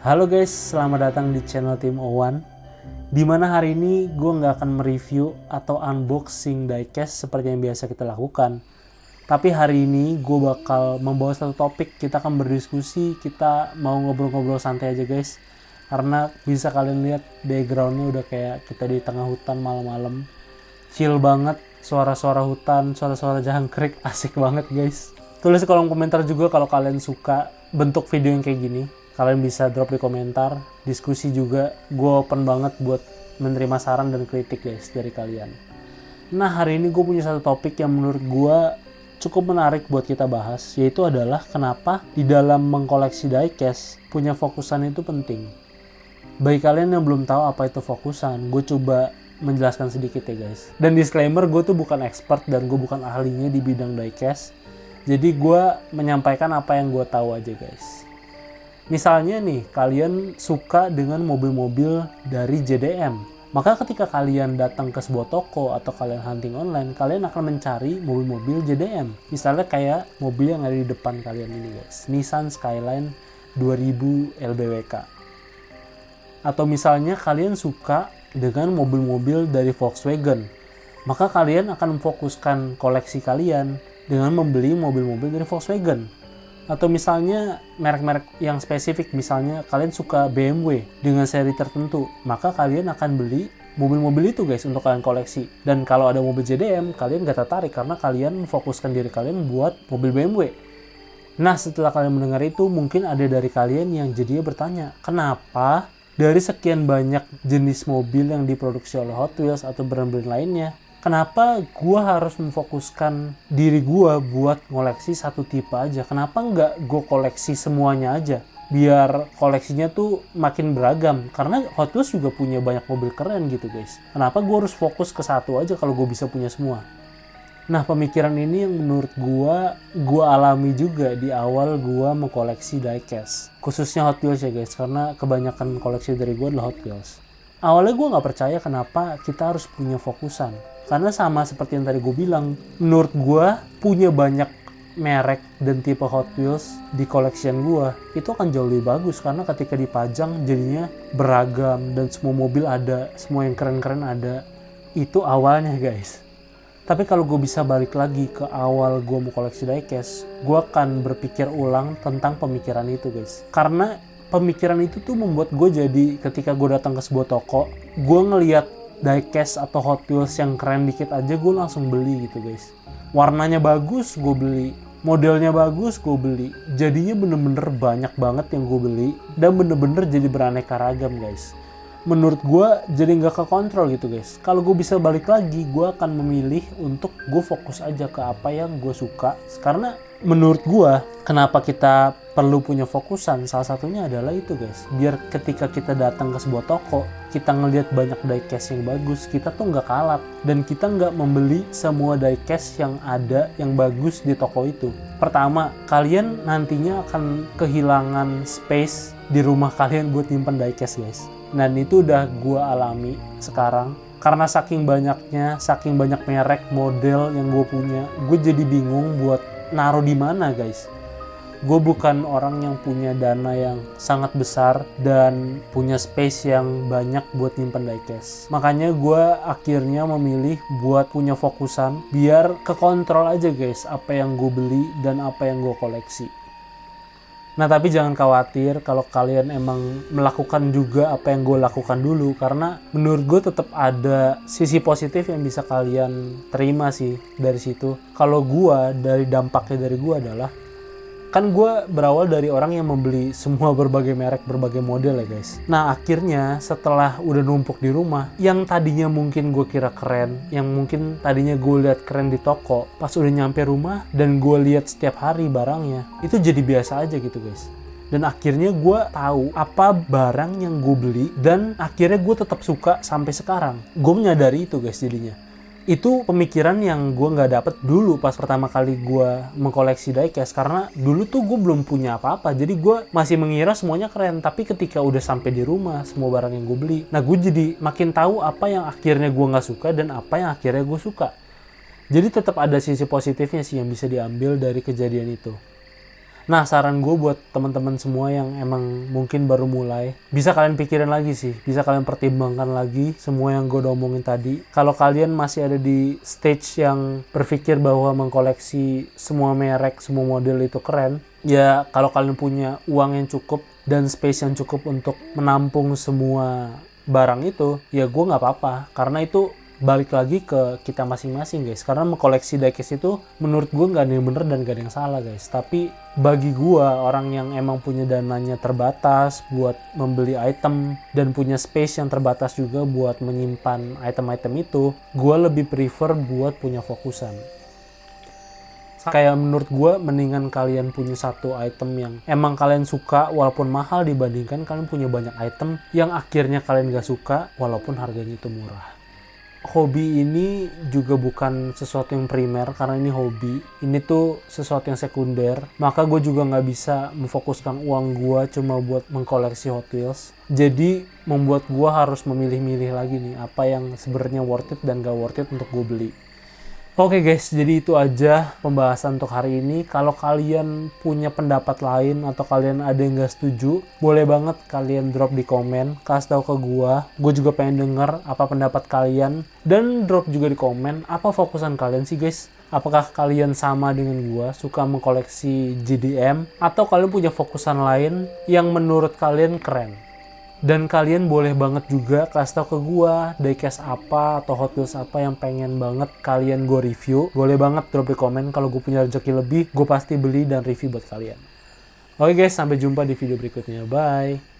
Halo guys, selamat datang di channel Tim Owan. Dimana hari ini gue nggak akan mereview atau unboxing diecast seperti yang biasa kita lakukan. Tapi hari ini gue bakal membawa satu topik, kita akan berdiskusi, kita mau ngobrol-ngobrol santai aja guys. Karena bisa kalian lihat backgroundnya udah kayak kita di tengah hutan malam-malam. Chill banget, suara-suara hutan, suara-suara jangkrik, asik banget guys. Tulis di kolom komentar juga kalau kalian suka bentuk video yang kayak gini. Kalian bisa drop di komentar, diskusi juga. Gue open banget buat menerima saran dan kritik guys dari kalian. Nah hari ini gue punya satu topik yang menurut gue cukup menarik buat kita bahas, yaitu adalah kenapa di dalam mengkoleksi diecast punya fokusan itu penting. Bagi kalian yang belum tahu apa itu fokusan, gue coba menjelaskan sedikit ya guys. Dan disclaimer, gue tuh bukan expert dan gue bukan ahlinya di bidang diecast. Jadi gue menyampaikan apa yang gue tahu aja guys. Misalnya nih, kalian suka dengan mobil-mobil dari JDM. Maka ketika kalian datang ke sebuah toko atau kalian hunting online, kalian akan mencari mobil-mobil JDM. Misalnya kayak mobil yang ada di depan kalian ini guys, Nissan Skyline 2000 LBWK. Atau misalnya kalian suka dengan mobil-mobil dari Volkswagen. Maka kalian akan memfokuskan koleksi kalian dengan membeli mobil-mobil dari Volkswagen. Atau misalnya merek-merek yang spesifik, misalnya kalian suka BMW dengan seri tertentu, maka kalian akan beli mobil-mobil itu guys untuk kalian koleksi. Dan kalau ada mobil JDM, kalian gak tertarik karena kalian memfokuskan diri kalian buat mobil BMW. Nah setelah kalian mendengar itu, mungkin ada dari kalian yang jadinya bertanya, kenapa dari sekian banyak jenis mobil yang diproduksi oleh Hot Wheels atau brand-brand lainnya, kenapa gue harus memfokuskan diri gue buat ngoleksi satu tipe aja? Kenapa nggak gue koleksi semuanya aja? Biar koleksinya tuh makin beragam. Karena Hot Wheels juga punya banyak mobil keren gitu guys. Kenapa gue harus fokus ke satu aja kalau gue bisa punya semua? Nah pemikiran ini yang menurut gue alami juga di awal gue mengkoleksi diecast. Khususnya Hot Wheels ya guys, karena kebanyakan koleksi dari gue adalah Hot Wheels. Awalnya gue nggak percaya kenapa kita harus punya fokusan. Karena sama seperti yang tadi gue bilang, menurut gue punya banyak merek dan tipe Hot Wheels di collection gue itu akan jauh lebih bagus karena ketika dipajang jadinya beragam dan semua mobil ada, semua yang keren-keren ada. Itu awalnya guys. Tapi kalau gue bisa balik lagi ke awal gue mau koleksi diecast, gue akan berpikir ulang tentang pemikiran itu guys. Karena pemikiran itu tuh membuat gue jadi ketika gue datang ke sebuah toko, gue ngelihat diecast atau Hot Wheels yang keren dikit aja gue langsung beli gitu guys. Warnanya bagus gue beli, modelnya bagus gue beli. Jadinya bener-bener banyak banget yang gue beli dan bener-bener jadi beraneka ragam guys. Menurut gue jadi nggak kekontrol gitu guys. Kalau gue bisa balik lagi, gue akan memilih untuk gue fokus aja ke apa yang gue suka. Karena menurut gue kenapa kita perlu punya fokusan, salah satunya adalah itu guys. Biar ketika kita datang ke sebuah toko, kita ngelihat banyak diecast yang bagus, kita tuh nggak kalap. Dan kita nggak membeli semua diecast yang ada yang bagus di toko itu. Pertama, kalian nantinya akan kehilangan space di rumah kalian buat nyimpen diecast guys. Dan itu udah gue alami sekarang. Karena saking banyaknya, saking banyak merek, model yang gue punya, gue jadi bingung buat naruh di mana guys. Gue bukan orang yang punya dana yang sangat besar dan punya space yang banyak buat nyimpen diecast. Makanya gue akhirnya memilih buat punya fokusan biar kekontrol aja guys apa yang gue beli dan apa yang gue koleksi. Nah tapi jangan khawatir kalau kalian emang melakukan juga apa yang gue lakukan dulu, karena menurut gue tetap ada sisi positif yang bisa kalian terima sih dari situ. Kalau gue dari dampaknya dari gue adalah, kan gue berawal dari orang yang membeli semua berbagai merek, berbagai model ya guys. Nah akhirnya setelah udah numpuk di rumah, yang tadinya mungkin gue kira keren, yang mungkin tadinya gue lihat keren di toko, pas udah nyampe rumah dan gue lihat setiap hari barangnya, itu jadi biasa aja gitu guys. Dan akhirnya gue tahu apa barang yang gue beli dan akhirnya gue tetap suka sampai sekarang. Gue menyadari itu guys jadinya. Itu pemikiran yang gue nggak dapet dulu pas pertama kali gue mengkoleksi diecast, karena dulu tuh gue belum punya apa-apa, jadi gue masih mengira semuanya keren. Tapi ketika udah sampai di rumah semua barang yang gue beli, nah gue jadi makin tahu apa yang akhirnya gue nggak suka dan apa yang akhirnya gue suka. Jadi tetap ada sisi positifnya sih yang bisa diambil dari kejadian itu. Nah, saran gue buat teman-teman semua yang emang mungkin baru mulai, bisa kalian pikirin lagi sih, bisa kalian pertimbangkan lagi semua yang gue udah omongin tadi. Kalau kalian masih ada di stage yang berpikir bahwa mengkoleksi semua merek, semua model itu keren, ya kalau kalian punya uang yang cukup dan space yang cukup untuk menampung semua barang itu, ya gue nggak apa-apa, karena itu balik lagi ke kita masing-masing guys. Karena mengkoleksi diecast itu menurut gue nggak ada yang bener dan gak ada yang salah guys. Tapi bagi gue, orang yang emang punya dananya terbatas buat membeli item dan punya space yang terbatas juga buat menyimpan item-item itu, gue lebih prefer buat punya fokusan. Kayak menurut gue mendingan kalian punya satu item yang emang kalian suka walaupun mahal, dibandingkan kalian punya banyak item yang akhirnya kalian gak suka walaupun harganya itu murah. Hobi ini juga bukan sesuatu yang primer, karena ini hobi. Ini tuh sesuatu yang sekunder. Maka gue juga nggak bisa memfokuskan uang gue cuma buat mengkoleksi Hot Wheels. Jadi membuat gue harus memilih-milih lagi nih, apa yang sebenarnya worth it dan gak worth it untuk gue beli. Oke guys, jadi itu aja pembahasan untuk hari ini. Kalau kalian punya pendapat lain atau kalian ada yang gak setuju, boleh banget kalian drop di komen, kasih tahu ke gue juga pengen denger apa pendapat kalian, dan drop juga di komen apa fokusan kalian sih guys. Apakah kalian sama dengan gue, suka mengkoleksi JDM, atau kalian punya fokusan lain yang menurut kalian keren? Dan kalian boleh banget juga kasih tau ke gue diecast apa atau Hot Wheels apa yang pengen banget kalian gue review. Boleh banget drop di komen, kalau gue punya rezeki lebih gue pasti beli dan review buat kalian. Oke guys, sampai jumpa di video berikutnya, bye.